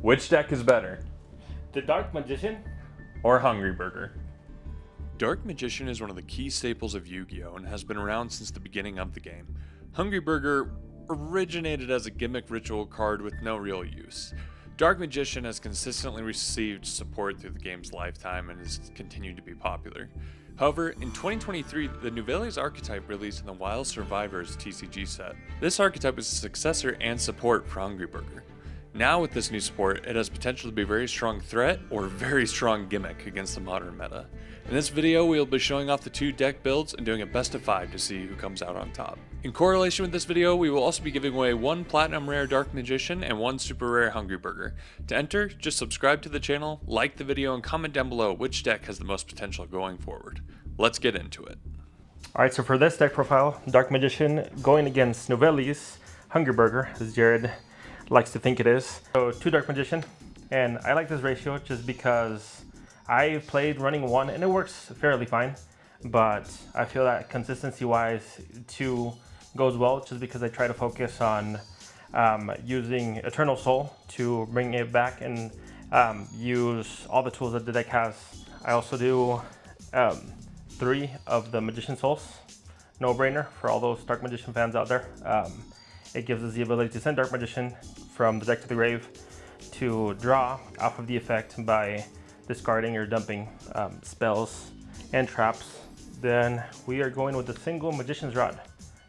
Which deck is better? The Dark Magician? Or Hungry Burger? Dark Magician is one of the key staples of Yu-Gi-Oh! And has been around since the beginning of the game. Hungry Burger originated as a gimmick ritual card with no real use. Dark Magician has consistently received support through the game's lifetime and has continued to be popular. However, in 2023, the Nouvelles archetype released in the Wild Survivors TCG set. This archetype is a successor and support for Hungry Burger. Now with this new support, it has potential to be a very strong threat or very strong gimmick against the modern meta. In this video, we will be showing off the two deck builds and doing a best of 5 to see who comes out on top. In correlation with this video, we will also be giving away 1 Platinum Rare Dark Magician and 1 Super Rare Hungry Burger. To enter, just subscribe to the channel, like the video, and comment down below which deck has the most potential going forward. Let's get into it. Alright, so for this deck profile, Dark Magician going against Nouvelles, Hungry Burger, as Jared likes to think it is. So 2 Dark Magician, and I like this ratio just because I've played running 1 and it works fairly fine, but I feel that consistency wise 2 goes well just because I try to focus on using Eternal Soul to bring it back and use all the tools that the deck has. I also do 3 of the Magician Souls, no brainer for all those Dark Magician fans out there. It gives us the ability to send Dark Magician from the deck to the grave to draw off of the effect by discarding or dumping spells and traps. Then we are going with a single Magician's Rod.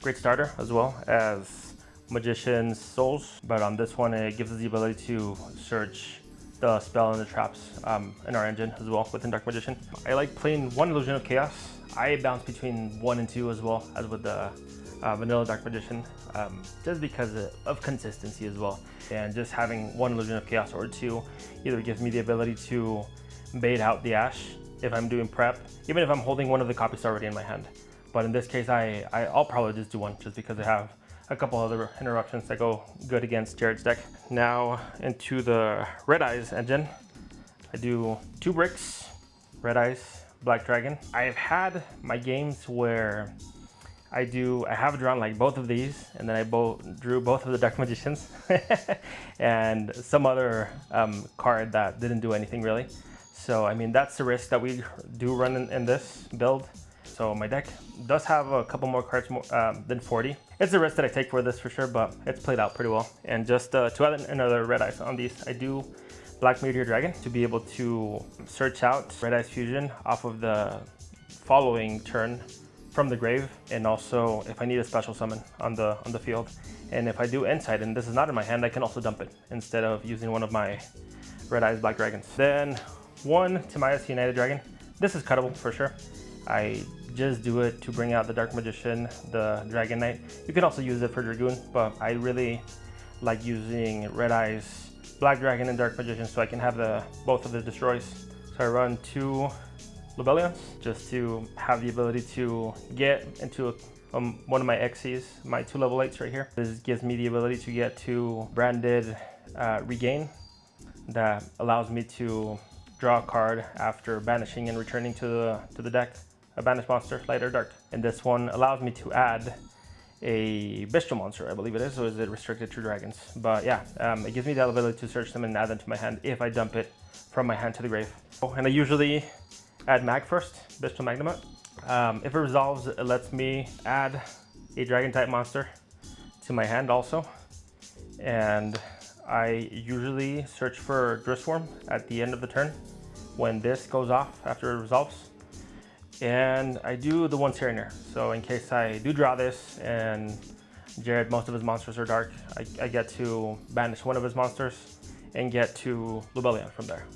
Great starter as well as Magician's Souls, but on this one it gives us the ability to search the spell and the traps in our engine as well within Dark Magician. I like playing 1 Illusion of Chaos. I bounce between 1 and 2 as well as with the vanilla Dark Magician, just because of consistency as well. And just having 1 Illusion of Chaos or 2 either gives me the ability to bait out the Ash if I'm doing prep, even if I'm holding one of the copies already in my hand. But in this case, I'll probably just do 1 just because I have a couple other interruptions that go good against Jared's deck. Now into the Red Eyes engine, I do 2 bricks, Red Eyes, Black Dragon. I've had my games where I have drawn like both of these, and then I drew both of the Dark Magicians and some other card that didn't do anything really. So I mean, that's the risk that we do run in this build. So my deck does have a couple more cards than 40. It's a risk that I take for this for sure, but it's played out pretty well. And just to add another Red Eyes on these, I do Black Meteor Dragon to be able to search out Red Eyes Fusion off of the following turn from the grave, and also if I need a special summon on the field. And if I do Insight and this is not in my hand, I can also dump it instead of using one of my Red Eyes Black Dragons. Then 1 Timaeus United Dragon. This is cuttable for sure. I just do it to bring out the Dark Magician, the Dragon Knight. You can also use it for Dragoon, but I really like using Red Eyes Black Dragon and Dark Magician so I can have both of the destroys. So I run 2 Nouvelles just to have the ability to get into one of my Xyz, my 2 level 8s right here. This gives me the ability to get to Branded Regain that allows me to draw a card after banishing and returning to the deck a banished monster, light or dark. And this one allows me to add a bestial monster, I believe it is, or is it restricted to dragons? But yeah, it gives me the ability to search them and add them to my hand if I dump it from my hand to the grave. And I usually add Mag first, Bestial Magnemite. If it resolves, it lets me add a dragon type monster to my hand also. And I usually search for Driftsworm at the end of the turn when this goes off after it resolves. And I do the 1 Serenaire. So in case I do draw this and Jared, most of his monsters are dark, I get to banish one of his monsters and get to Lubellion from there.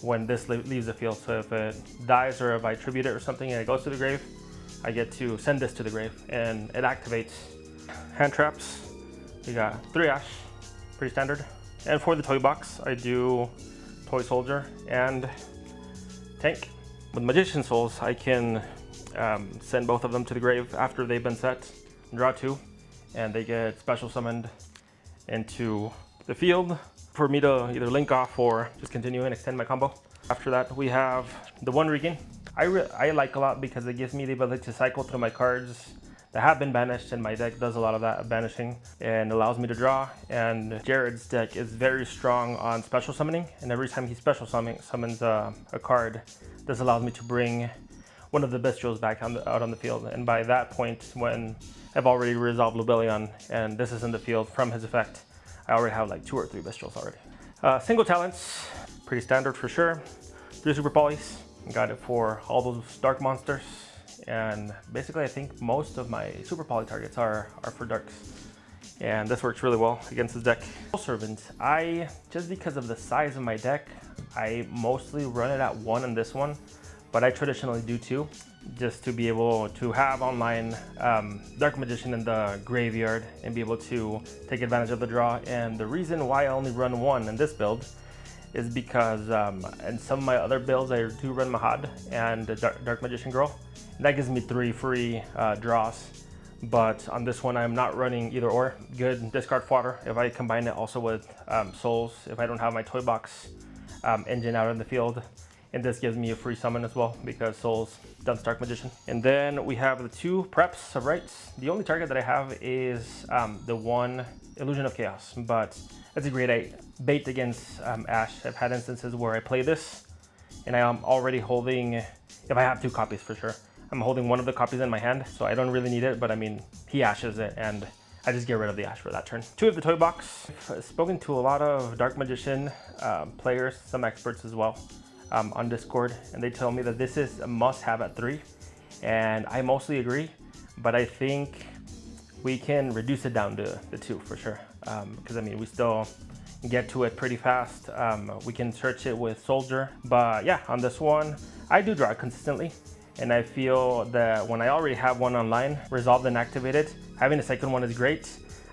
When this leaves the field, so if it dies or if I tribute it or something and it goes to the grave, I get to send this to the grave and it activates. Hand traps, we got 3 Ash, pretty standard. And for the toy box, I do Toy Soldier and Tank. With Magician Souls, I can send both of them to the grave after they've been set, draw 2, and they get special summoned into the field for me to either link off or just continue and extend my combo. After that, we have the 1 Regain. I like a lot because it gives me the ability to cycle through my cards that have been banished, and my deck does a lot of that banishing and allows me to draw. And Jared's deck is very strong on special summoning, and every time he special summons a card, this allows me to bring one of the bestials back out on the field. And by that point, when I've already resolved Lubellion and this is in the field from his effect, I already have like 2 or 3 bestials already. Single talents, pretty standard for sure. 3 super polys, got it for all those dark monsters. And basically I think most of my super poly targets are for darks. And this works really well against his deck. Servant, just because of the size of my deck, I mostly run it at 1 in this one, but I traditionally do 2, just to be able to have online Dark Magician in the graveyard and be able to take advantage of the draw. And the reason why I only run 1 in this build is because in some of my other builds I do run Mahad and Dark Magician Girl, and that gives me 3 free draws. But on this one I'm not running either or. Good discard fodder if I combine it also with souls, if I don't have my toy box engine out in the field. And this gives me a free summon as well because souls dumps Dark Magician. And then we have the 2 preps of rights. The only target that I have is the 1 Illusion of Chaos, but it's a great bait against Ash. I've had instances where I play this and I am already holding, if I have 2 copies for sure, I'm holding one of the copies in my hand, so I don't really need it, but I mean, he ashes it and I just get rid of the ash for that turn. 2 of the toy box. I've spoken to a lot of Dark Magician players, some experts as well, on Discord, and they tell me that this is a must-have at 3, and I mostly agree, but I think we can reduce it down to the 2 for sure, because I mean we still get to it pretty fast. We can search it with Soldier, but yeah, on this one I do draw it consistently, and I feel that when I already have one online resolved and activated, having a second one is great.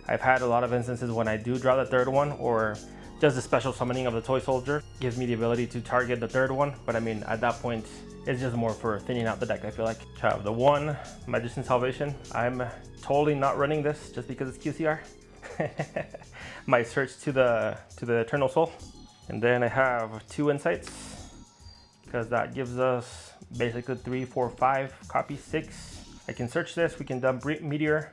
I've had a lot of instances when I do draw the 3rd one, or just the special summoning of the Toy Soldier gives me the ability to target the 3rd one, but I mean at that point it's just more for thinning out the deck. I feel like have the 1 Magician Salvation. I'm totally not running this just because it's QCR. My search to the Eternal Soul, and then I have 2 Insights because that gives us basically 3, 4, 5 copies, 6. I can search this. We can dump Meteor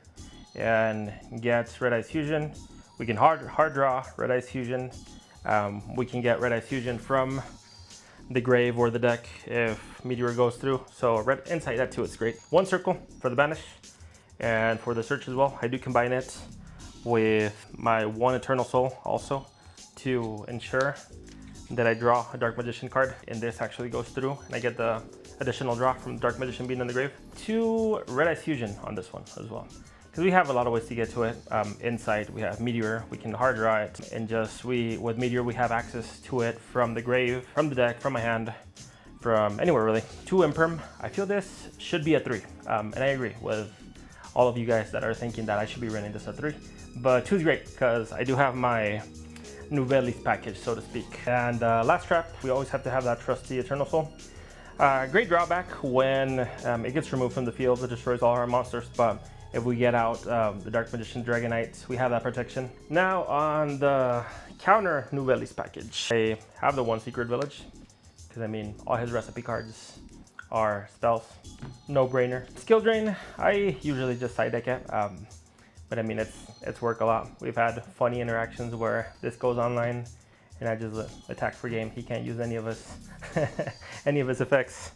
and get Red Eyes Fusion. We can hard draw Red Eyes Fusion. We can get Red Eyes Fusion from the grave or the deck if Meteor goes through. So Red Insight, that too is great. 1 circle for the banish, and for the search as well. I do combine it with my 1 Eternal Soul also to ensure that I draw a Dark Magician card, and this actually goes through and I get the additional draw from Dark Magician being in the grave. 2 Red Eyes Fusion on this one as well, because we have a lot of ways to get to it. Insight, we have Meteor, we can hard draw it, and just with Meteor we have access to it from the grave, from the deck, from my hand, from anywhere really. 2 Imperm, I feel this should be a 3, and I agree with all of you guys that are thinking that I should be running this at 3, but 2 is great because I do have my Nouvelles package, so to speak. And last trap, we always have to have that trusty Eternal Soul. Great drawback when it gets removed from the field, it destroys all our monsters, but if we get out the Dark Magician Dragonite, we have that protection. Now on the counter Nouvelles package, I have the 1 Secret Village, because I mean all his recipe cards are spells, no brainer. Skill Drain, I usually just side deck it, but I mean it's work a lot. We've had funny interactions where this goes online and I just attack for game. He can't use any of his any of his effects.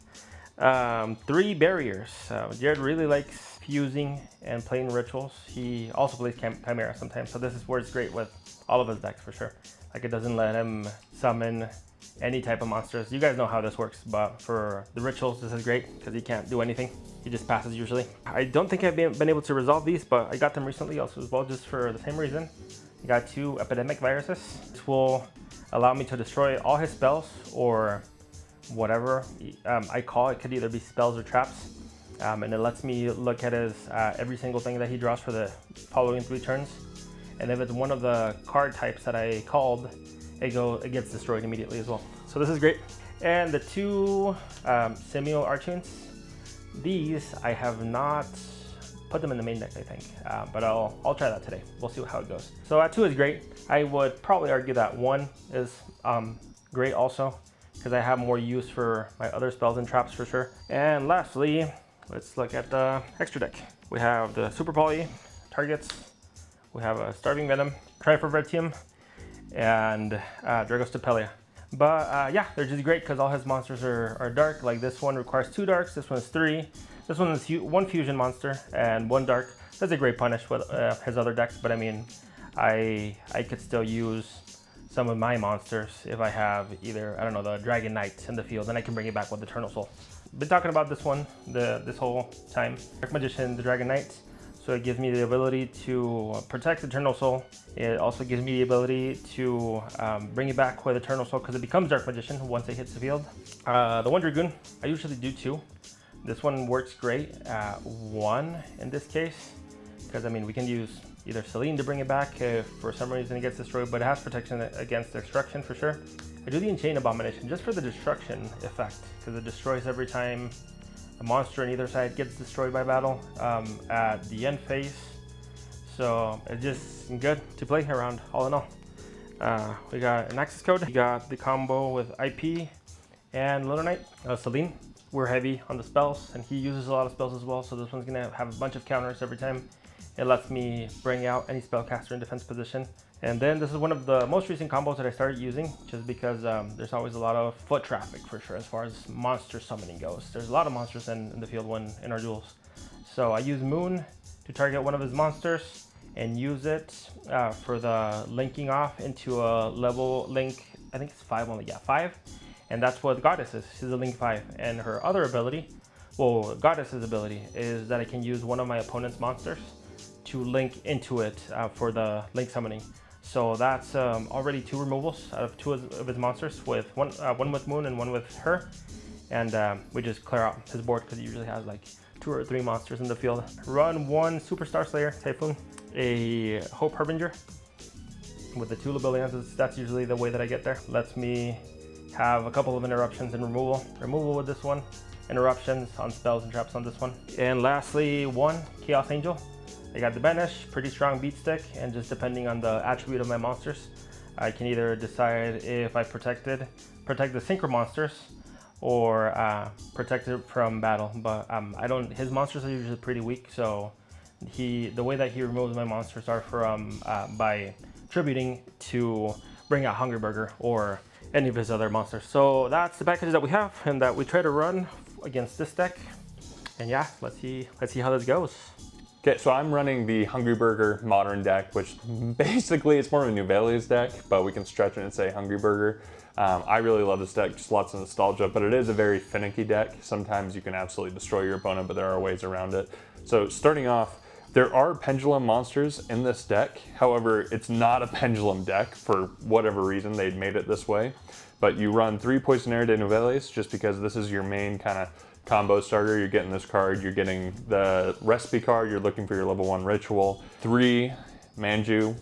3 barriers. Jared really likes fusing and playing rituals. He also plays Chimera sometimes, so this is where it's great with all of his decks for sure. Like, it doesn't let him summon any type of monsters. You guys know how this works, but for the rituals this is great because he can't do anything. He just passes usually. I don't think I've been able to resolve these, but I got them recently also as well, just for the same reason. I got 2 Epidemic Viruses. This will allow me to destroy all his spells or whatever I call it. Could either be spells or traps, and it lets me look at his every single thing that he draws for the following 3 turns, and if it's one of the card types that I called, it gets destroyed immediately as well. So this is great. And the 2 Simio Archons, these I have not put them in the main deck, I think, but I'll try that today. We'll see how it goes. So at 2 is great. I would probably argue that 1 is great also, because I have more use for my other spells and traps for sure. And lastly, let's look at the extra deck. We have the Super Poly targets. We have a Starving Venom, Triforvertium, and Dragostapelia. But yeah, they're just great because all his monsters are dark. Like this one requires 2 darks, this one's 3. This one is 1 fusion monster and 1 dark. That's a great punish with his other decks, but I mean, I could still use some of my monsters if I have either, I don't know, the Dragon Knight in the field, then I can bring it back with Eternal Soul. Been talking about this one this whole time. Dark Magician, the Dragon Knight. So it gives me the ability to protect Eternal Soul. It also gives me the ability to bring it back with Eternal Soul because it becomes Dark Magician once it hits the field. The one Dragoon, I usually do 2. This one works great at 1 in this case, because I mean we can use either Celine to bring it back if for some reason it gets destroyed, but it has protection against destruction for sure. I do the Enchain Abomination just for the destruction effect, because it destroys every time a monster on either side gets destroyed by battle at the end phase. So it's just good to play around all in all. We got an access code. We got the combo with IP and Little Knight. Celine, we're heavy on the spells and he uses a lot of spells as well, so this one's gonna have a bunch of counters every time. It lets me bring out any spellcaster in defense position. And then this is one of the most recent combos that I started using, just because there's always a lot of foot traffic for sure as far as monster summoning goes. There's a lot of monsters in the field when in our duels. So I use Moon to target one of his monsters and use it for the linking off into a level link. I think it's 5 only, yeah, 5. And that's what Goddess is. She's a link 5. And her other ability, well, Goddess's ability is that I can use one of my opponent's monsters to link into it for the link summoning. So that's already 2 removals out of 2 of his monsters, with one with Moon and 1 with her. And we just clear out his board because he usually has like 2 or 3 monsters in the field. Run 1 Superstar Slayer Typhoon, a Hope Harbinger with the 2 Labilians. That's usually the way that I get there. Lets me have a couple of interruptions and removal. Removal with this one, interruptions on spells and traps on this one. And lastly, 1 Chaos Angel. I got the Banish, pretty strong beat stick, and just depending on the attribute of my monsters, I can either decide if I protect the synchro monsters or protect it from battle. But I don't. His monsters are usually pretty weak, so the way that he removes my monsters are from by tributing to bring out Hungryburger or any of his other monsters. So that's the packages that we have and that we try to run against this deck. And yeah, let's see how this goes. Okay, so I'm running the Hungryburger Modern deck, which basically it's more of a Nouvelles deck, but we can stretch it and say Hungryburger. I really love this deck, just lots of nostalgia, but it is a very finicky deck. Sometimes you can absolutely destroy your opponent, but there are ways around it. So starting off, there are pendulum monsters in this deck. However, it's not a pendulum deck for whatever reason they'd made it this way. But you run 3 Poisonere de Nouvelles just because this is your main kind of combo starter. You're getting this card, you're getting the recipe card, you're looking for your level 1 ritual. 3 Manju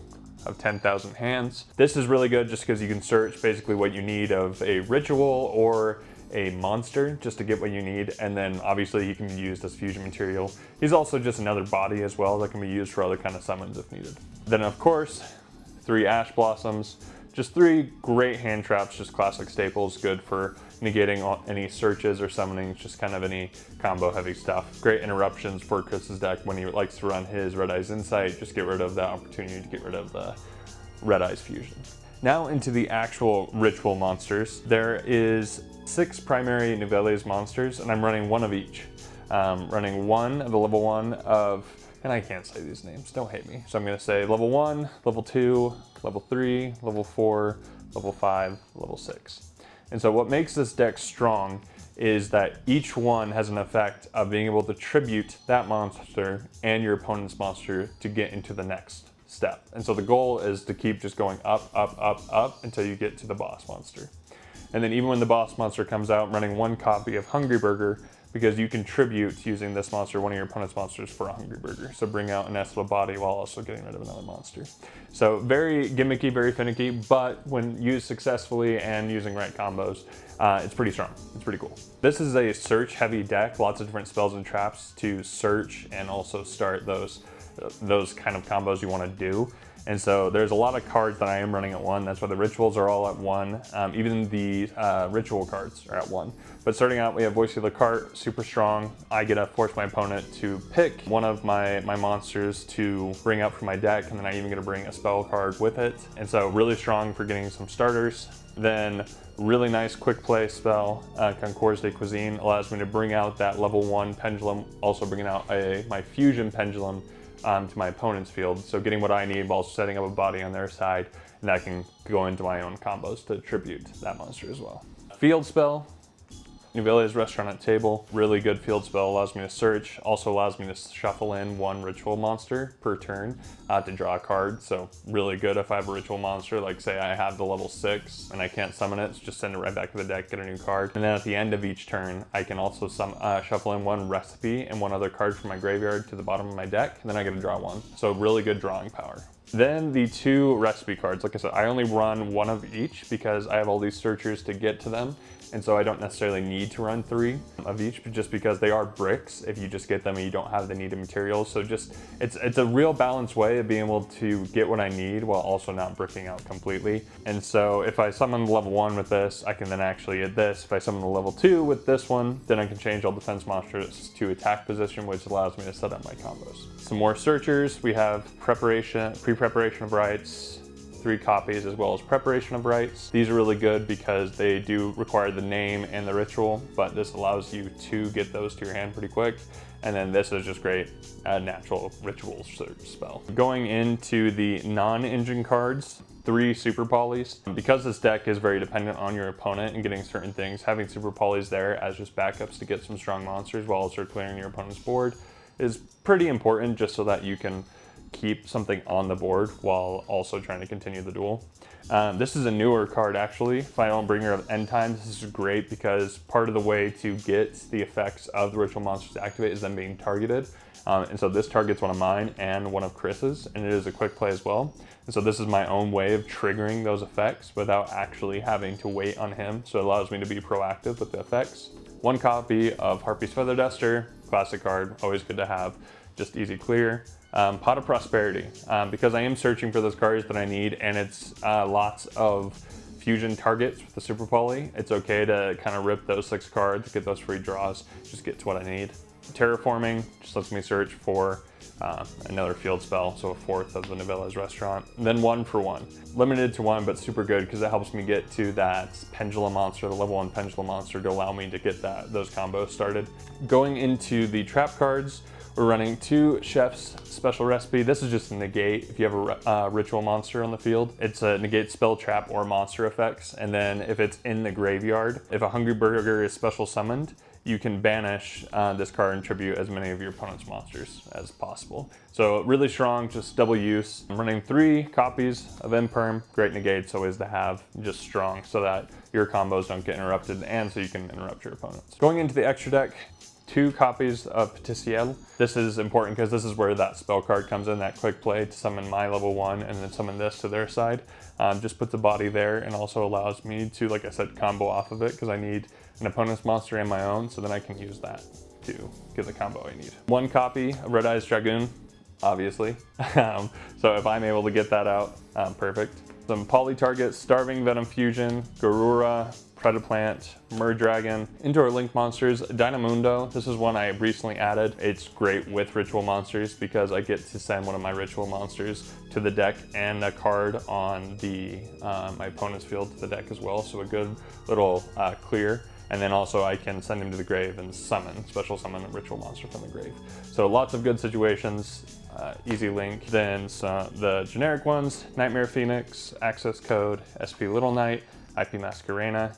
of 10,000 hands. This is really good just because you can search basically what you need of a ritual or a monster just to get what you need, and then obviously he can be used as fusion material. He's also just another body as well that can be used for other kind of summons if needed. Then of course, 3 Ash Blossoms. Just 3 great hand traps, just classic staples, good for negating any searches or summonings, just kind of any combo heavy stuff. Great interruptions for Chris's deck when he likes to run his Red Eyes Insight, just get rid of that opportunity to get rid of the Red Eyes Fusion. Now into the actual ritual monsters. There is 6 primary Nouvelles monsters, and I'm running 1 of each. Running 1 of the level 1 of, and I can't say these names, don't hate me. So I'm gonna say level 1, level 2, level 3, level 4, level 5, level 6. And so what makes this deck strong is that each one has an effect of being able to tribute that monster and your opponent's monster to get into the next step. And so the goal is to keep just going up, up, up, up until you get to the boss monster. And then even when the boss monster comes out, running 1 copy of Hungryburger, because you can tribute using this monster, one of your opponent's monsters, for a Hungryburger. So bring out an Esla body while also getting rid of another monster. So very gimmicky, very finicky, but when used successfully and using right combos, it's pretty strong. It's pretty cool. This is a search heavy deck, lots of different spells and traps to search and also start those kind of combos you want to do. And so there's a lot of cards that I am running at 1. That's why the rituals are all at 1. Even the ritual cards are at 1. But starting out, we have Voice of the Cart, super strong. I get to force my opponent to pick one of my monsters to bring up from my deck, and then I even get to bring a spell card with it. And so really strong for getting some starters. Then really nice quick play spell, Concours de Cuisine, allows me to bring out that level 1 pendulum, also bringing out my fusion pendulum to my opponent's field. So getting what I need while setting up a body on their side, and I can go into my own combos to tribute that monster as well. Field spell, Nouvelles Restaurant at Table, really good field spell, allows me to search, also allows me to shuffle in 1 ritual monster per turn to draw a card. So really good if I have a ritual monster, like say I have the level 6 and I can't summon it, so just send it right back to the deck, get a new card. And then at the end of each turn, I can also shuffle in 1 recipe and 1 other card from my graveyard to the bottom of my deck, and then I get to draw 1. So really good drawing power. Then the 2 recipe cards, like I said, I only run 1 of each because I have all these searchers to get to them. And so I don't necessarily need to run 3 of each, but just because they are bricks if you just get them and you don't have the needed materials. So just, it's a real balanced way of being able to get what I need while also not bricking out completely. And so if I summon the level 1 with this, I can then actually hit this. If I summon the level 2 with this one, then I can change all defense monsters to attack position, which allows me to set up my combos. Some more searchers, we have pre-preparation of rites, 3 copies, as well as preparation of rites. These are really good because they do require the name and the ritual, but this allows you to get those to your hand pretty quick. And then this is just great, natural ritual search spell. Going into the non-engine cards, 3 super polys. Because this deck is very dependent on your opponent and getting certain things, having super polys there as just backups to get some strong monsters while also clearing your opponent's board is pretty important, just so that you can keep something on the board while also trying to continue the duel. This is a newer card actually, Final Bringer of End Times. This is great because part of the way to get the effects of the ritual monsters to activate is them being targeted. And so this targets one of mine and one of Chris's, and it is a quick play as well. And so this is my own way of triggering those effects without actually having to wait on him. So it allows me to be proactive with the effects. 1 copy of Harpy's Feather Duster, classic card, always good to have, just easy clear. Pot of Prosperity, because I am searching for those cards that I need, and it's lots of fusion targets with the Super Poly. It's okay to kind of rip those 6 cards, get those free draws, just get to what I need. Terraforming just lets me search for another field spell, so a 4th of the Nouvelles Restaurant. And then 1 for 1. Limited to 1, but super good because it helps me get to that pendulum monster, the level 1 pendulum monster, to allow me to get those combos started. Going into the trap cards, we're running 2 Chef's Special Recipe. This is just a negate if you have a ritual monster on the field. It's a negate spell, trap, or monster effects. And then if it's in the graveyard, if a Hungry Burger is special summoned, you can banish this card and tribute as many of your opponent's monsters as possible. So really strong, just double use. I'm running 3 copies of Imperm. Great negates always to have, just strong so that your combos don't get interrupted and so you can interrupt your opponents. Going into the extra deck, 2 copies of Petitiel. This is important because this is where that spell card comes in, that quick play to summon my level 1 and then summon this to their side. Just puts a body there and also allows me to, like I said, combo off of it because I need an opponent's monster and my own, so then I can use that to get the combo I need. 1 copy of Red Eyes Dragoon, obviously. So if I'm able to get that out, perfect. Some poly targets, Starving Venom Fusion, Garura, Predaplant, Murdragon. Into our Link monsters, Dynamundo. This is one I recently added. It's great with ritual monsters because I get to send one of my ritual monsters to the deck and a card on the my opponent's field to the deck as well. So a good little clear. And then also I can send him to the grave and special summon a ritual monster from the grave. So lots of good situations. Easy Link. Then the generic ones, Nightmare Phoenix, Access Code, SP Little Knight, IP Masquerena.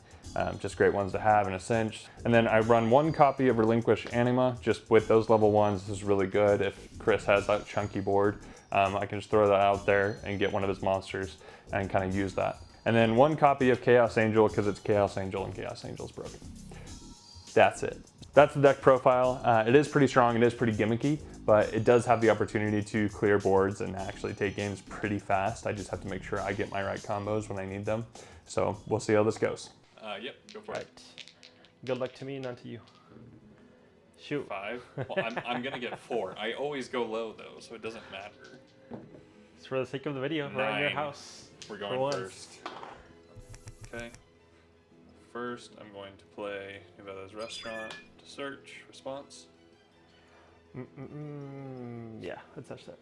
Just great ones to have in a cinch. And then I run 1 copy of Relinquish Anima, just with those level 1s. This is really good. If Chris has that chunky board, I can just throw that out there and get one of his monsters and kind of use that. And then 1 copy of Chaos Angel because it's Chaos Angel and Chaos Angel's broken. That's it. That's the deck profile. It is pretty strong, it is pretty gimmicky, but it does have the opportunity to clear boards and actually take games pretty fast. I just have to make sure I get my right combos when I need them. So we'll see how this goes. Yep, go for it. Good luck to me, none to you. Shoot. 5? Well, I'm gonna get 4. I always go low though, so it doesn't matter. Just for the sake of the video, we're in your house. We're for going once. first. Okay. First, I'm going to play Nouvelles restaurant to search response. Yeah, let's touch that.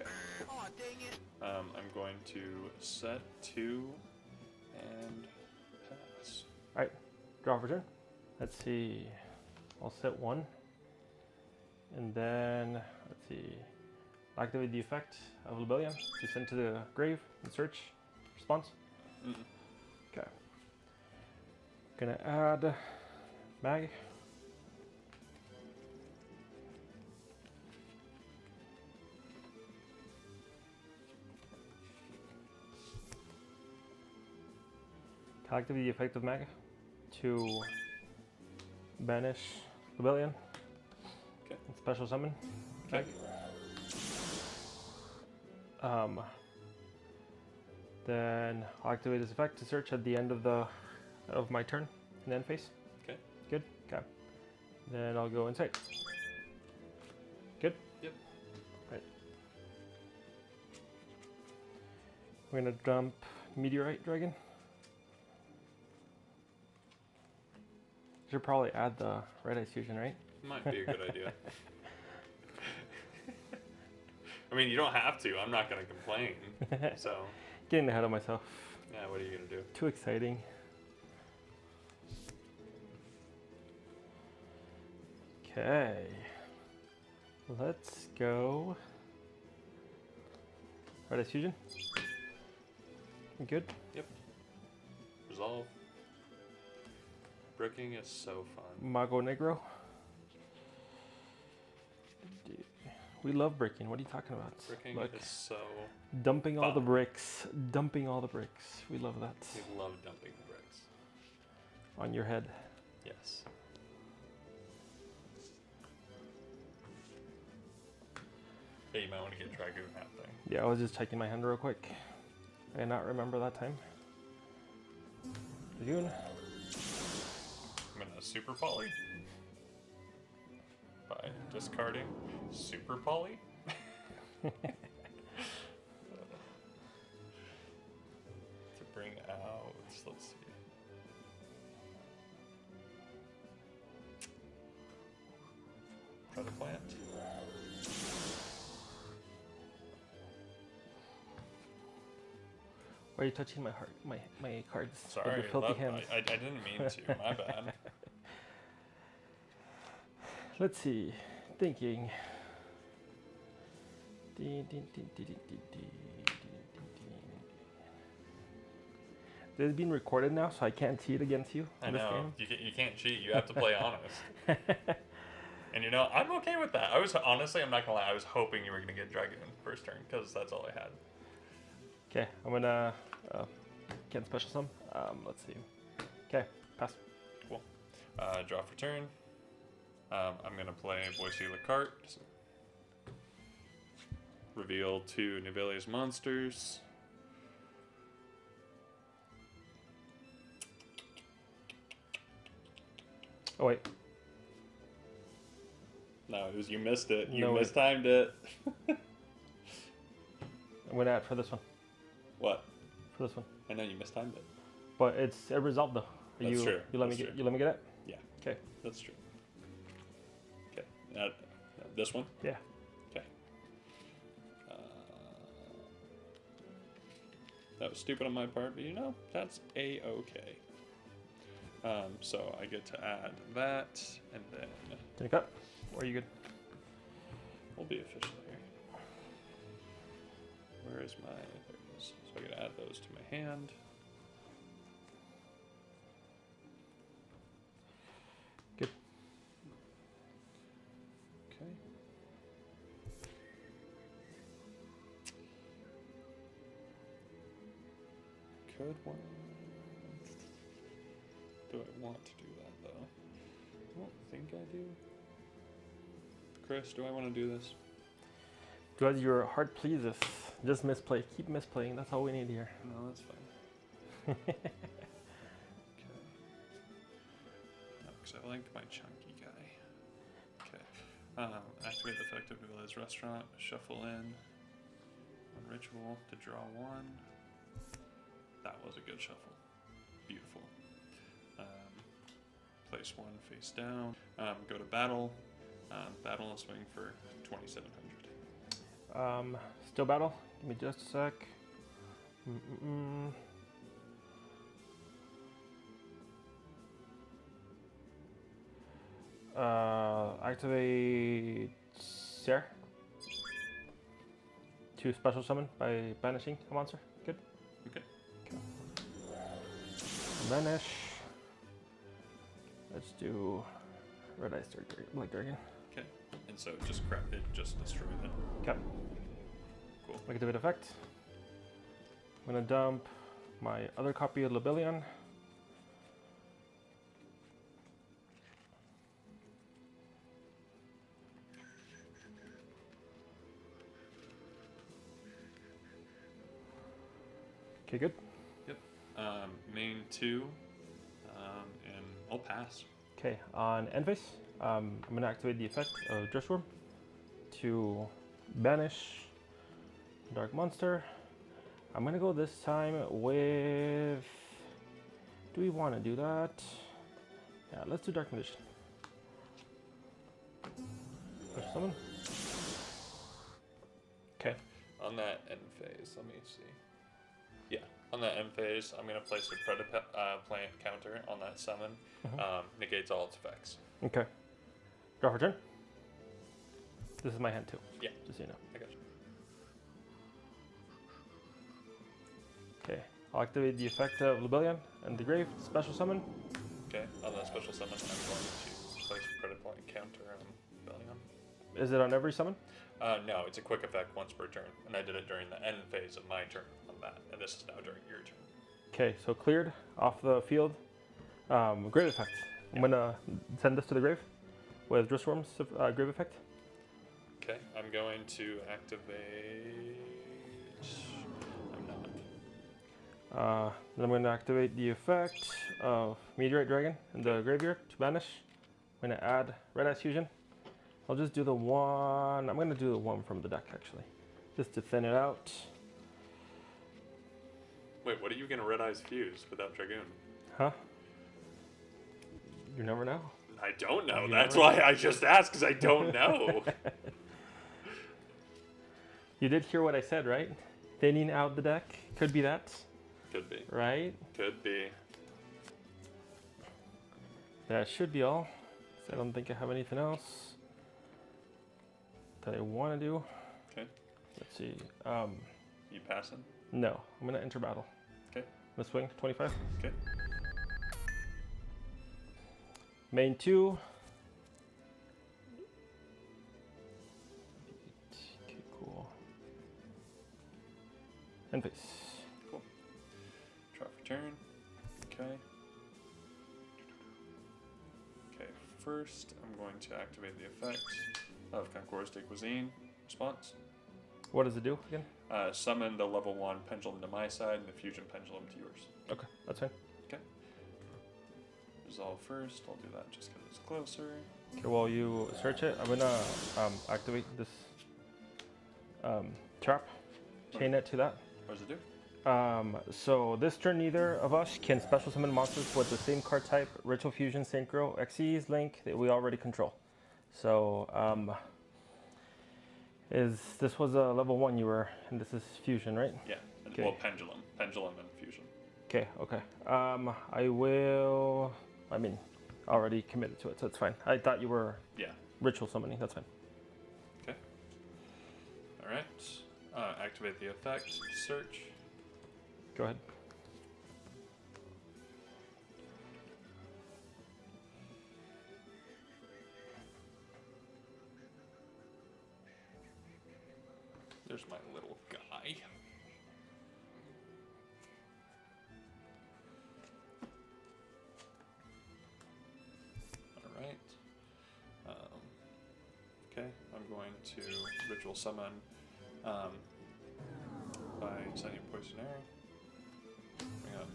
Okay. Oh, dang it. I'm going to set 2 and pass. Alright, draw for turn. Let's see. I'll set 1. And then, let's see. Activate the effect of Rebellion to send to the grave and search response. Okay. Gonna add mag. Activate the effect of mag to banish Rebellion. Okay. And special summon. Okay. Then I'll activate this effect to search at the end of my turn in the end phase. Okay. Good. Okay. Then I'll go inside. Good. Yep. Right. We're gonna dump Meteorite Dragon. Should probably add the Red Ice Fusion, right? Might be a good idea. I mean, you don't have to. I'm not going to complain. So, Getting ahead of myself. yeah, what are you going to do? Too exciting. Okay. Let's go. Red Ice Fusion. You good? Yep. Resolve. Bricking is so fun. Mago Negro. Dude, we love bricking. What are you talking about? Bricking Look, is so dumping all the fun. bricks. Dumping all the bricks. We love that. We love dumping the bricks. On your head. Yes. Hey, you might want to get Dragoon that thing. Yeah, I was just checking my hand real quick. I did not remember that time. Dragoon. I'm gonna Super Poly. By discarding Super Poly. To bring out, let's see. Try to plant. Why are you touching my heart, my cards? with Sorry, your filthy hands. I didn't mean to. My bad. Let's see. Thinking. This is being recorded now, so I can't cheat against you I in this know. game. You can't cheat. You have to play honest. And you know, I'm okay with that. I was honestly, I'm not gonna lie. I was hoping you were gonna get Dragoon first turn because that's all I had. Okay, I'm gonna get special sum. Let's see. Okay, pass. Cool. Draw for turn. I'm gonna play Boise Lacarte. Reveal 2 Nouvelles monsters. Oh wait, No, it was you missed it. You No, mistimed it. I'm gonna add for this one. What? For this one, I know you mistimed it. but it's a resolve though. That's true. You let me That's get. true. You let me get it. Yeah, Okay. that's true. Okay. Now, this one. Yeah. Okay. That was stupid on my part, but you know, that's a-okay. So I get to add that, and then Can you cut? Or are you good? we'll be official here. Where is my... There it is. So I gotta add those to my hand. Good. Okay. Could one... Do I want to do that, though? I don't think I do. Chris, do I want to do this? Do as your heart pleases. Just misplay. Keep misplaying. That's all we need here. No, that's fine. Okay. No, because I like my chunky guy. Okay. Activate the effect of Nouvelles restaurant. Shuffle in 1, ritual to draw 1. That was a good shuffle. Beautiful. Place 1 face down. Go to battle. Battle and swing for 2,700. Still battle. Give me just a sec. Activate Sarah to special summon by banishing a monster. Good. Okay. Banish. Let's do Red Ice Black Dragon. Okay. And so just just destroy that. Okay. Cool. Activate effect. I'm gonna dump my other copy of Lebellion. Okay, good. Yep. Main 2, and I'll pass. Okay, on end phase, I'm gonna activate the effect of Dressworm to banish Dark Monster. I'm gonna go this time with. Do we want to do that? Yeah, let's do Dark Magician. Push summon. Okay. On that end phase, let me see. Yeah, on that end phase, I'm going to place a plant counter on that summon. Negates all its effects. Okay. Draw for turn. This is my hand too. Yeah. Just so you know. I got you. Okay. I'll activate the effect of Lebellion and the Grave special summon. Okay, on that special summon, I'm going to place a plant counter on Bellion. Is it on every summon? No, it's a quick effect once per turn, and I did it during the end phase of my turn on that, and this is now during your turn. Okay, so cleared off the field. Grave effect. I'm gonna send this to the grave with Dressworm's grave effect. Okay, I'm going to activate. I'm not. Then I'm going to activate the effect of Meteorite Dragon in the graveyard to banish. I'm going to add Red Ice Fusion. I'll just do the one. I'm going to do the one from the deck actually, just to thin it out. Wait, what are you going to Red Eyes Fuse without Dragoon? Huh? You never know. I don't know. That's why I just asked, because I don't know. You did hear what I said, right? Thinning out the deck. Could be that. Could be. Right? Could be. That should be all. So I don't think I have anything else that I want to do. Okay. Let's see. You passing? No, I'm gonna enter battle. Okay. I'm gonna swing 25. Okay. Main 2. Okay, cool. End phase. Cool. Draw for turn. Okay. Okay, first I'm going to activate the effect of Concours de Cuisine response. What does it do again? Summon the level 1 pendulum to my side and the fusion pendulum to yours. Okay, that's fine. Okay. Resolve first. I'll do that just because it's closer. Okay, while you search it, I'm gonna activate this trap. Chain it to that. What does it do? So this turn, neither of us can special summon monsters with the same card type, Ritual Fusion, Synchro, Xyz, Link that we already control. So this was a level 1 you were, and this is Fusion, right? Yeah. And, Okay. well, pendulum and fusion. Okay. I will. I mean, already committed to it, so it's fine. I thought you were Yeah. ritual summoning. That's fine. Okay. All right. Activate the effect. Search. Go ahead. There's my little guy. All right. Okay, I'm going to ritual summon by sending Poisonary. Bring up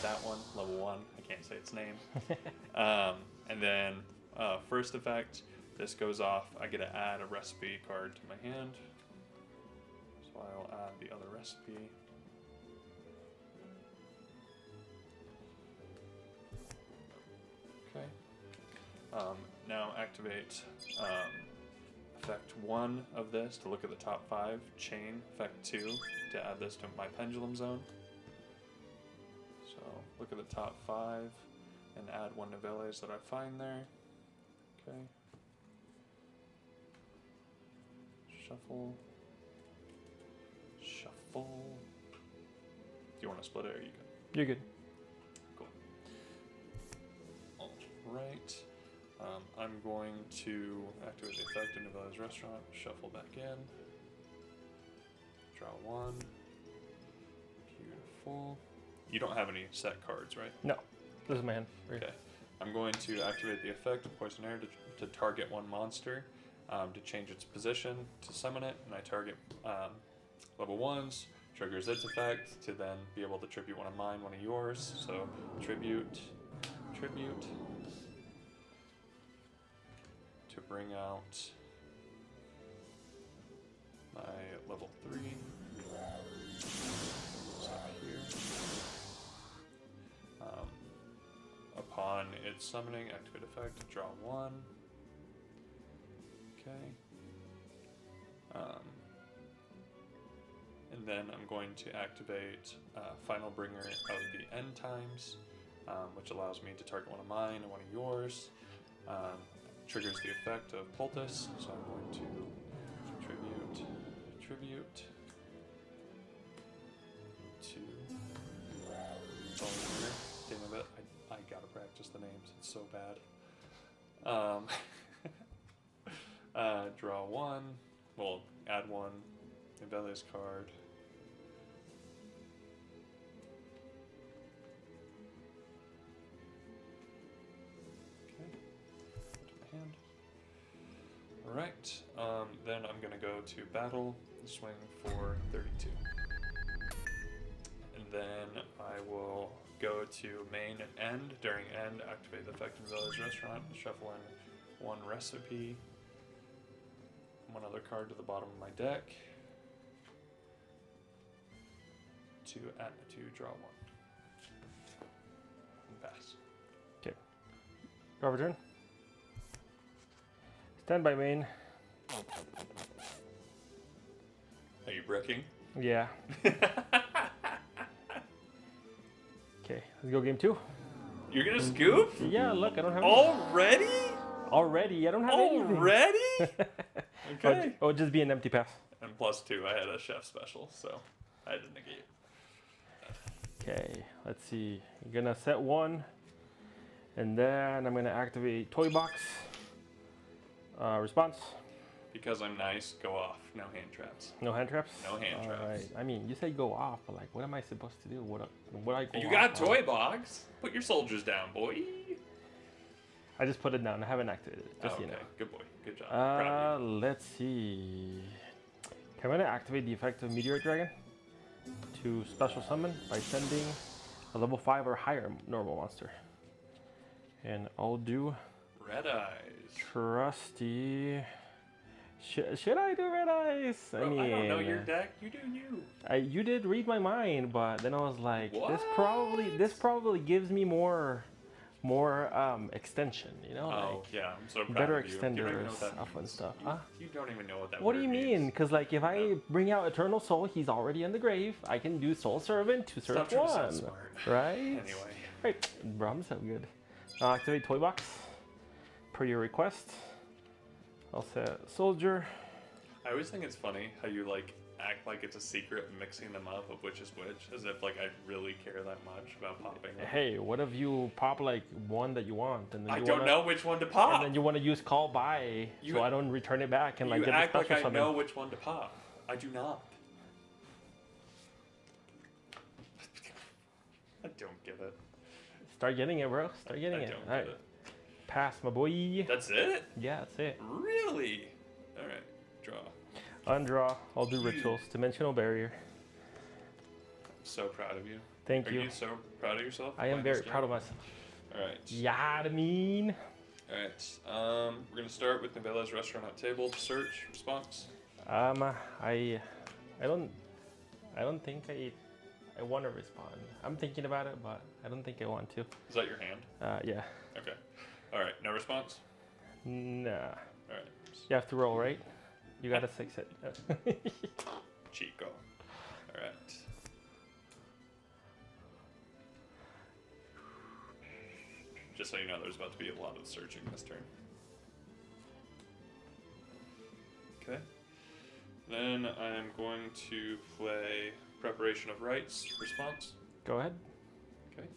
that one, level 1. I can't say its name. And then first effect, this goes off. I get to add a recipe card to my hand. So I'll add the other recipe. Okay. Now activate effect 1 of this to look at the top 5. Chain effect 2 to add this to my pendulum zone. So look at the top 5 and add 1 Nouvelles that I find there. Okay. Shuffle. Shuffle. Do you want to split it or are you good? You're good. Cool. All right. I'm going to activate the effect in Nouvelles Restaurant, shuffle back in, draw 1. Beautiful. You don't have any set cards, right? No. This is my hand. Right. Okay. I'm going to activate the effect of Poisonaire to target 1 monster, to change its position, to summon it, and I target level 1s, triggers its effect to then be able to tribute 1 of mine, 1 of yours. So tribute, tribute, to bring out my level 3. Stop here. Upon its summoning, activate effect, draw 1. Okay. And then I'm going to activate Final Bringer of the End Times, which allows me to target 1 of mine and 1 of yours. Triggers the effect of Poultice, so I'm going to tribute to Damn it, I gotta practice the names, it's so bad. Draw 1, well, add 1 Nouvelles card. Hand. Alright, then I'm going to go to battle, swing for 32. And then I will go to main and end. During end, activate the effect in Village Restaurant, shuffle in 1 recipe, 1 other card to the bottom of my deck, to draw 1. And pass. Okay. Draw turn. Stand by main. Are you bricking? Yeah. Okay, let's go game 2. You're gonna scoop? Yeah, look, I don't have Already? anything. Already? I don't have anything. Already? Okay. Oh, just be an empty pass. And +2, I had a chef special, so I had to negate. Okay, let's see. I'm gonna set 1, and then I'm gonna activate Toy Box. Response. Because I'm nice, go off. No hand traps. No hand traps? No hand traps. Alright. I mean, you say go off, but like, what am I supposed to do? What I go You off got on? toy box. Put your soldiers down, boy. I just put it down. I haven't activated it. Just Oh, so you okay. know. Good boy. Good job. Proud of you. Let's see. Okay, I'm gonna activate the effect of Meteor Dragon to special summon by sending a level 5 or higher normal monster. And I'll do Red eyes. trusty. Should I do red eyes? Bro, I don't know your deck. You do you. You did read my mind, but then I was like, What? this probably gives me more extension, you know? Oh, like, yeah. I'm so proud better of you. You don't even know extenders, what that stuff and means. stuff. You don't even know what that What do word you mean? means. Because like if I bring out Eternal Soul, he's already in the grave. I can do Soul Servant to Stop serve trying to one, sound smart. right? Anyway. Right, bro, I'm so good. I'll activate Toy Box per your request. I'll set Soldier. I always think it's funny how you like act like it's a secret mixing them up of which is which, as if like I really care that much about popping them. Hey, what if you pop like one that you want, and then I you don't wanna, know which one to pop. and then you want to use call by, so I don't return it back and like You get the act special like I summon. know which one to pop. I do not. I don't get it. Start getting it, bro. Start getting I it. don't All get right, it. pass, my boy. That's it? Yeah, that's it. Really? All right. Draw. Undraw. I'll do rituals. Dimensional barrier. So proud of you. Thank Are you. you so proud of yourself? I am very proud of myself. All right. Yeah, I mean. All right. We're gonna start with Nouvelles Restaurant at Table. Search response. I I don't think I want to respond. I'm thinking about it, but I don't think I want to. Is that your hand? Yeah. Okay. All right. No response. Nah. All right. You have to roll, right? You gotta 6 it. Chico. All right. Just so you know, there's about to be a lot of searching this turn. Okay. Then I'm going to play Preparation of Rites response. Go ahead. Okay.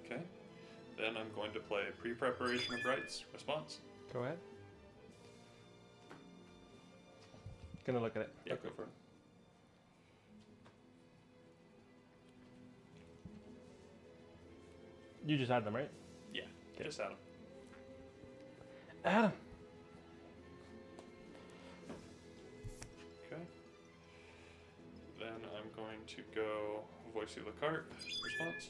Okay. Then I'm going to play Pre-Preparation of Rites response. Go ahead. Gonna look at it. Yeah, go for it. You just had them, right? Yeah, Okay. just Adam. Adam. Okay. Then I'm going to go Voice of the Cart response.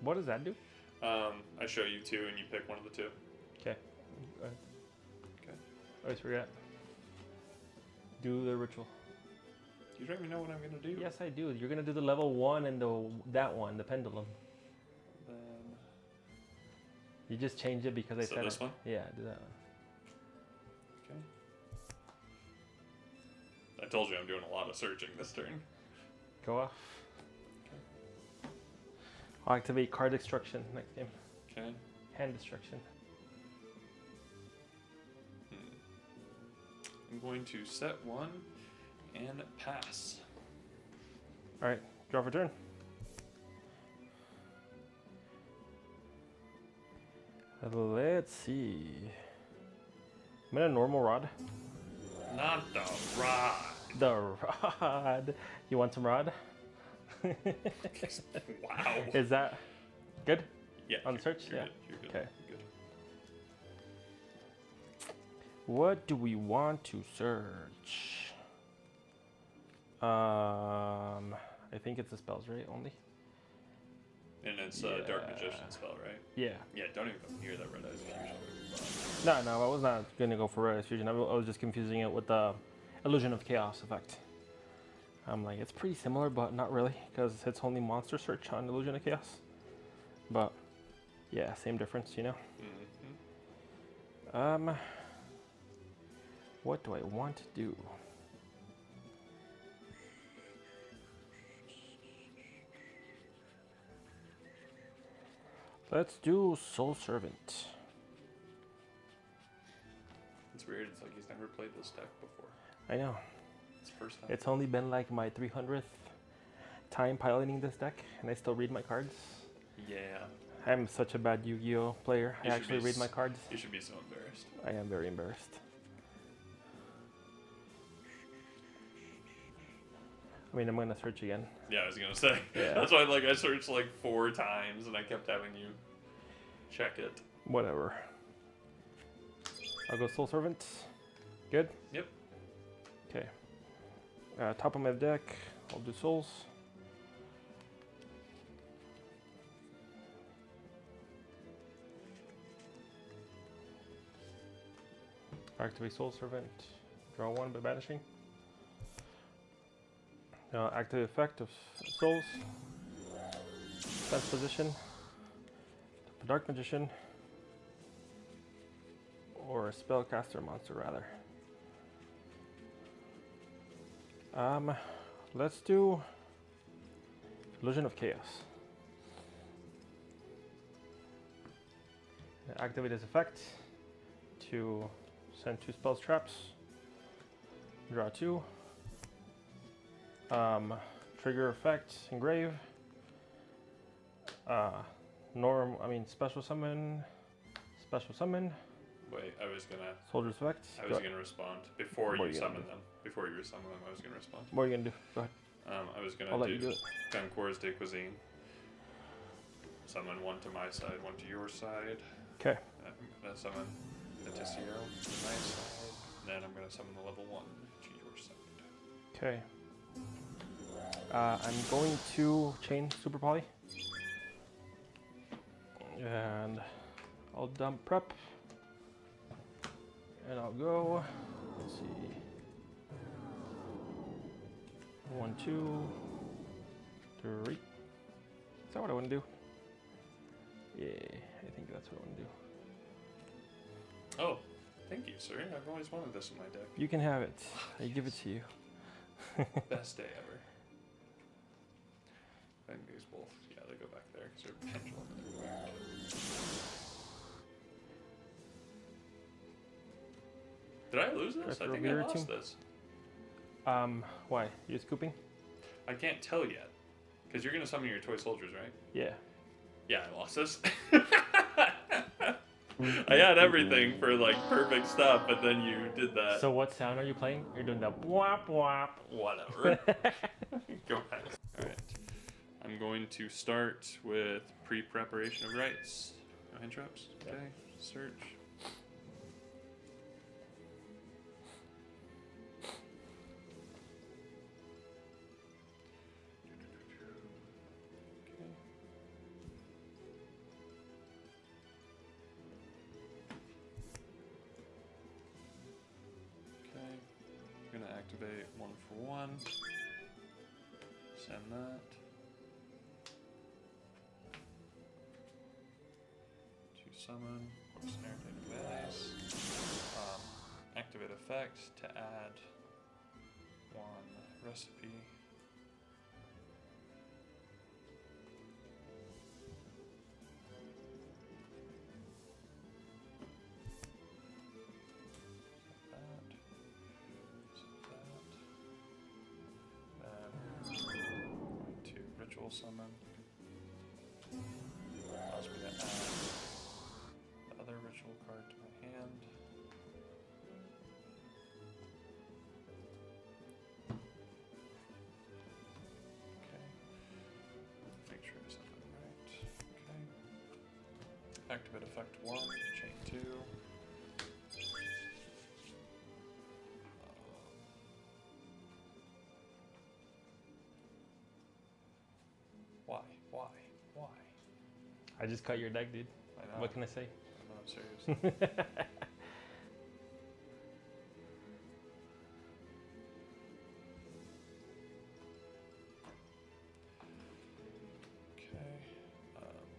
What does that do? I show you two and you pick one of the two. Okay. Go ahead. Okay. I always forget. Do the ritual. You don't even know what I'm gonna do. Yes, I do. You're gonna do the level 1 and that one, the pendulum. Then You just changed it because I So said this it. one? Yeah, do that one. okay. I told you I'm doing a lot of searching this turn. Go off. I'll activate card destruction next game. Okay. Hand destruction. I'm going to set one and pass. Alright, draw for turn. Let's see. I'm in a normal rod. Not the rod. The rod. You want some rod? Wow. Is that good? Yeah. On search? You're Yeah. Good. You're good. Okay. You're good. What do we want to search? I think it's the spells, right? Only? And it's a Dark Yeah. Magician spell, right? Yeah. Yeah, don't even go near that Red Eyes Fusion. No, I was not going to go for Red Eyes Fusion. I was just confusing it with the Illusion of Chaos effect. I'm like, it's pretty similar, but not really, because it's only monster search on Illusion of Chaos. But, yeah, same difference, you know? Mm-hmm. What do I want to do? Let's do Soul Servant. It's weird. It's like he's never played this deck before. I know. It's the first time. It's only been like my 300th time piloting this deck, and I still read my cards. Yeah. I'm such a bad Yu-Gi-Oh player. I You should actually be read my cards. You should be so embarrassed. I am very embarrassed. I mean, I'm gonna search again. Yeah, I was gonna say. Yeah. That's why I searched like 4 times and I kept having you check it. Whatever. I'll go Soul Servant. Good? Yep. Okay. Top of my deck, I'll do Souls. Activate Soul Servant. Draw 1 by banishing. Active effect of Souls. Defense position. The Dark Magician. Or a spellcaster monster, rather. Let's do Illusion of Chaos. Activate this effect to send 2 spells traps. Draw 2. Trigger effect, engrave. Special summon. Special summon. Wait, I was gonna Soldier's effect. I was gonna respond before What are you you gonna summon do? them. Before you summon them, I was gonna respond. What are you gonna do? Go ahead. I was gonna I'll let you do it. Concours de Cuisine. Summon 1 to my side, 1 to your side. Okay. Summon Leticio to my side. And then I'm going to summon the level 1 to your side. Okay. I'm going to chain Super Poly. And I'll dump prep. And I'll go, let's see. 1, 2, 3. Is that what I want to do? Yeah, I think that's what I want to do. Oh, thank you, sir. I've always wanted this in my deck. You can have it. I give it to you. Best day ever. I think these both, yeah, they go back there because they're pendulum. Did I lose this? I think I lost this. Why? You're scooping? I can't tell yet. Because you're going to summon your toy soldiers, right? Yeah. Yeah, I lost this. I had everything for like perfect stuff, but then you did that. So what sound are you playing? You're doing that whop whop. Whatever. Go back. Alright. I'm going to start with pre-preparation of rights. No hand traps. Okay. Search. Activate 1 for 1. Send that. To summon. Snare Nouvelles. Activate effect to add 1 recipe. Summon. Allows me to add the other ritual card to my hand. Okay. Make sure I set that right. Okay. Activate effect 1, chain 2. Why? I just cut your deck, dude. I know. What can I say? I'm serious. Okay.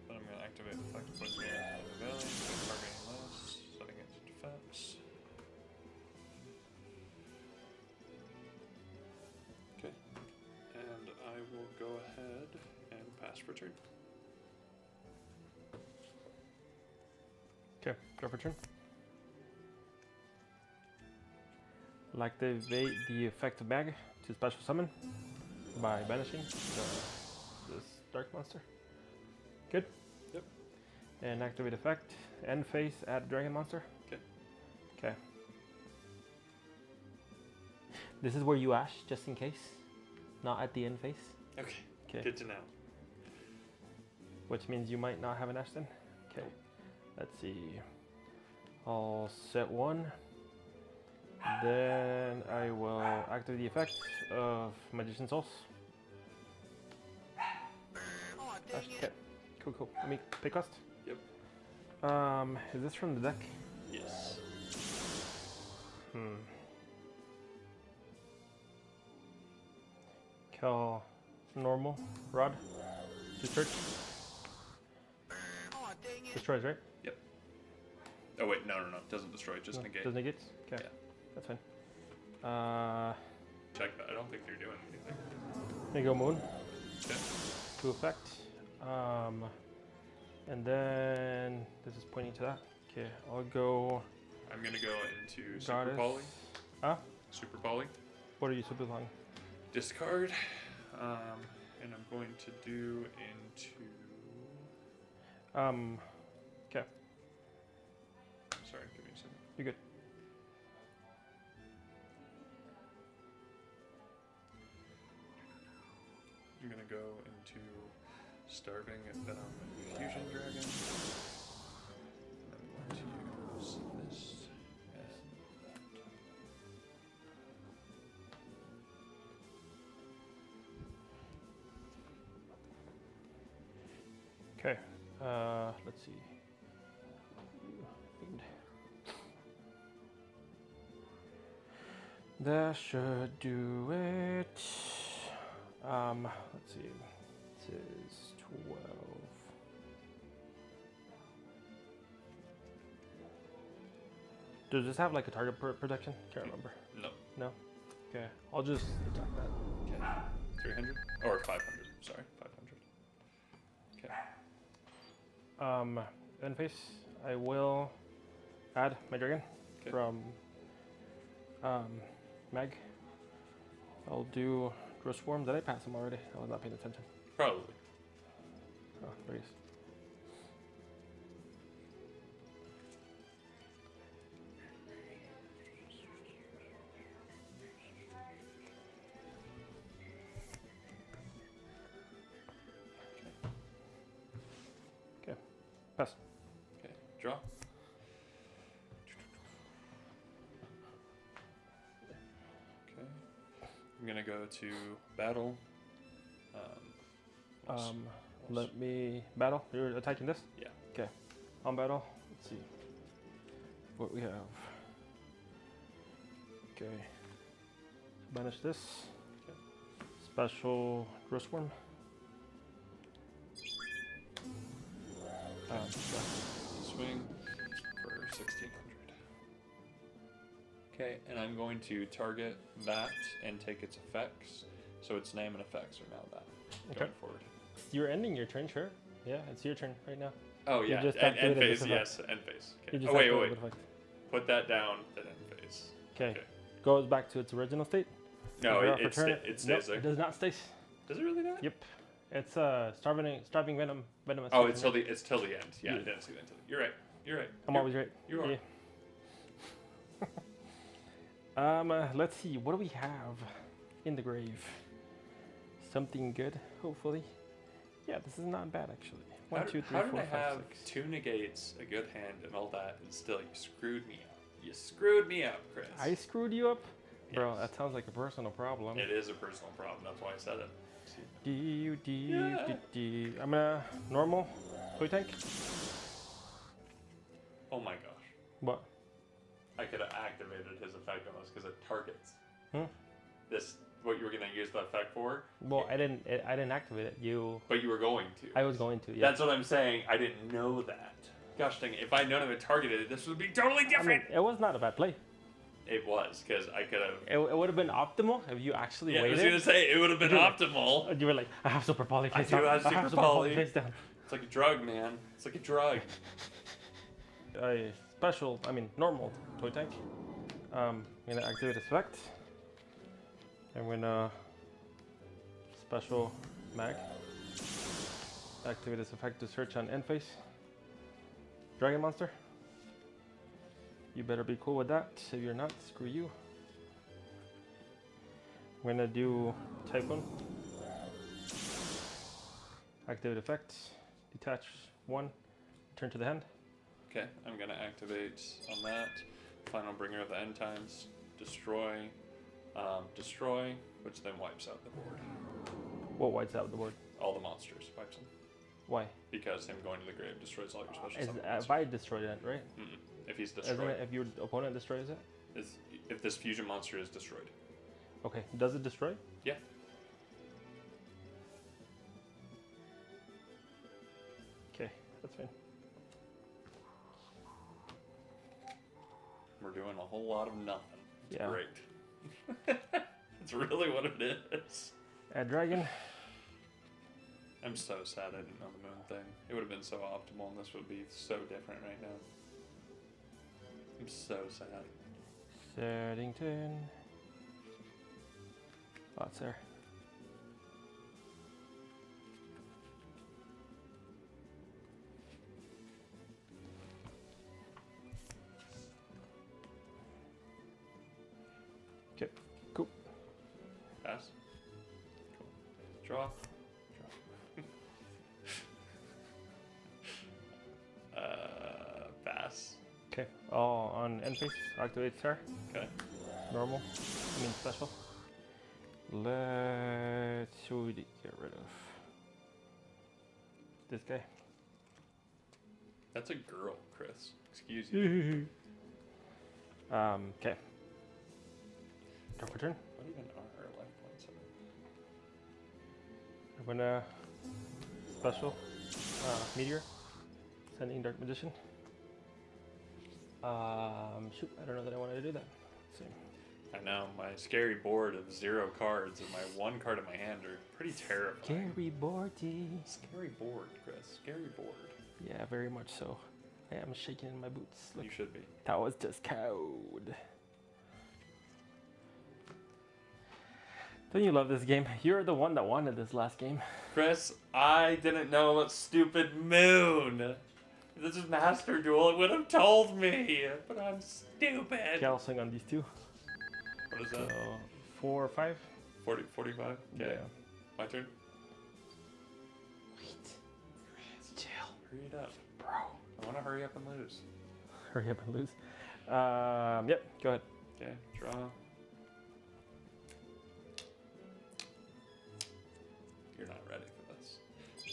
Then I'm going to activate effect poison in the valley, targeting this, setting it to defense. Okay. And I will go ahead and pass for turn. Okay, go for turn. Activate the effect bag to special summon by banishing this dark monster. Good? Yep. And activate effect, end phase, add dragon monster. Okay. Okay. This is where you ash, just in case. Not at the end phase. Okay. Okay. Good to know. Which means you might not have an ash then. Okay. Let's see. I'll set 1. Then I will activate the effect of Magician Souls. Okay. Cool. Let me pick cost. Yep. Is this from the deck? Yes. Kill normal rod to search. Destroys, right? Yep. Oh wait, no. Doesn't destroy, just negate. Does negate? Okay. Yeah. That's fine. Check that. I don't think they're doing anything. There you go, Moon. Okay. To effect. And then this is pointing to that. Okay, I'll go. I'm gonna go into Super Goddess. Poly. Huh? Super Poly. What are you super long? Discard. And I'm going to do into. Okay. Sorry, give me a second. You're good. I'm gonna go into Starving Venom Fusion Dragon. And I'm going to use this and that. Okay. Let's see. Fiend. That should do it. Let's see. This is 12. Does this have like a target protection? Can't remember. No. No? Okay. I'll just attack that. Okay. 300 or 500. Sorry, 500. Okay. End phase. I will add my dragon from Mag. I'll do Grow Swarm. Did I pass him already? I was not paying attention. Probably. Oh, there he is. Okay, pass. Okay, draw. Okay. I'm gonna go to battle. Let me battle. You're attacking this? Yeah. Okay. On battle. Let's see what we have. Okay. Banish this. Okay. Special Grow Swarm. Swing for 1600. Okay, and I'm going to target that and take its effects. So its name and effects are now that. Okay. Going forward. You're ending your turn, sure? Yeah, it's your turn right now. Oh yeah, just end activated phase, this yes, end phase. You Okay. just Oh wait, activated wait, the effect. put that down, then end phase. Okay. Goes back to its original state. No, Draw for it turn. stays Nope, there. it does not stay. Does it really not? Yep. It's starving venomous. Oh, it's till the end. Yeah, Yeah. I didn't see that until You're right. You're right. I'm always right. You are. Yeah. Let's see. What do we have in the grave? Something good, hopefully. Yeah, this is not bad actually. How 1, 2, 3, 4, did I 5, have 6. 2 negates, a good hand, and all that, and still you screwed me up? You screwed me up, Chris. I screwed you up, bro. Yes. That sounds like a personal problem. It is a personal problem. That's why I said it. I'm gonna normal toy tank. Oh my gosh. What? I could have activated his effect on this because it targets. Hmm? This, what you were going to use the effect for? Well, I didn't activate it. But you were going to. I was going to. Yeah. That's what I'm saying. I didn't know that. Gosh dang it. If I'd known it targeted it, this would be totally I different. mean, it was not a bad play. It was, because I could have... It would have been optimal if you actually Yeah, I was waited. going to say, it would have been You're optimal. You were like, I have super poly face do down. have super super poly. face down. It's like a drug, man. It's like a drug. A special, normal toy tank. I'm gonna activate its effect. I'm gonna special mag. Activate its effect to search on end phase. Dragon monster. You better be cool with that. If you're not, screw you. I'm gonna do Typhoon. Activate effect. Detach 1. Turn to the hand. Okay, I'm going to activate on that. Final Bringer of the End Times. Destroy. Destroy, which then wipes out the board. What wipes out the board? All the monsters. Wipes them. Why? Because him going to the grave destroys all your special Is, summon if monsters. I destroy that, right? If he's Isn't destroyed. it if your opponent destroys it? If this fusion monster is destroyed. Okay. Does it destroy? Yeah. Okay, that's fine. We're doing a whole lot of nothing. It's Yeah. great. It's really what it is. Add dragon. I'm so sad I didn't know the moon thing. It would have been so optimal and this would be so different right now. I'm so sad. Settington. Oh, it's there. Okay, cool. Pass. Cool. Draw. Pass. Okay, all on end phase. Activate star. Okay. Normal. Special. Let's should we get rid of this guy. That's a girl, Chris. Excuse you. Okay. Dark return. What even are her life points? I'm gonna special meteor, sending Dark Magician. Shoot, I don't know that I wanted to do that. Let's see. I know, my scary board of 0 cards and my 1 card in my hand are pretty terrifying. Scary boardy. Scary board, Chris. Scary board. Yeah, very much so. I am shaking in my boots. Look, You should be. that was just code. Don't you love this game? You're the one that wanted this last game. Chris, I didn't know about stupid moon. If this is Master Duel, it would have told me. But I'm stupid. Okay, I'll swing on these two. What is that? So, 4 or 5. 45? Okay. Yeah. My turn? Wait. Chill. Hurry it up. Bro. I want to hurry up and lose. Hurry up and lose. Yep, go ahead. Okay, draw. You're not ready for this.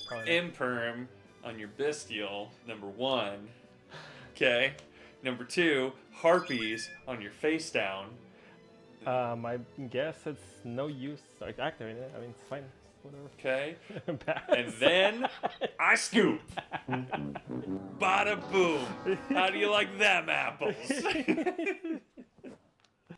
Probably not. Imperm on your bestial, number 1. Okay. Number 2, harpies on your face down. I guess it's no use like activating it. I mean, it's fine. Whatever. Okay. Pass. And then I scoop. Bada boom. How do you like them apples?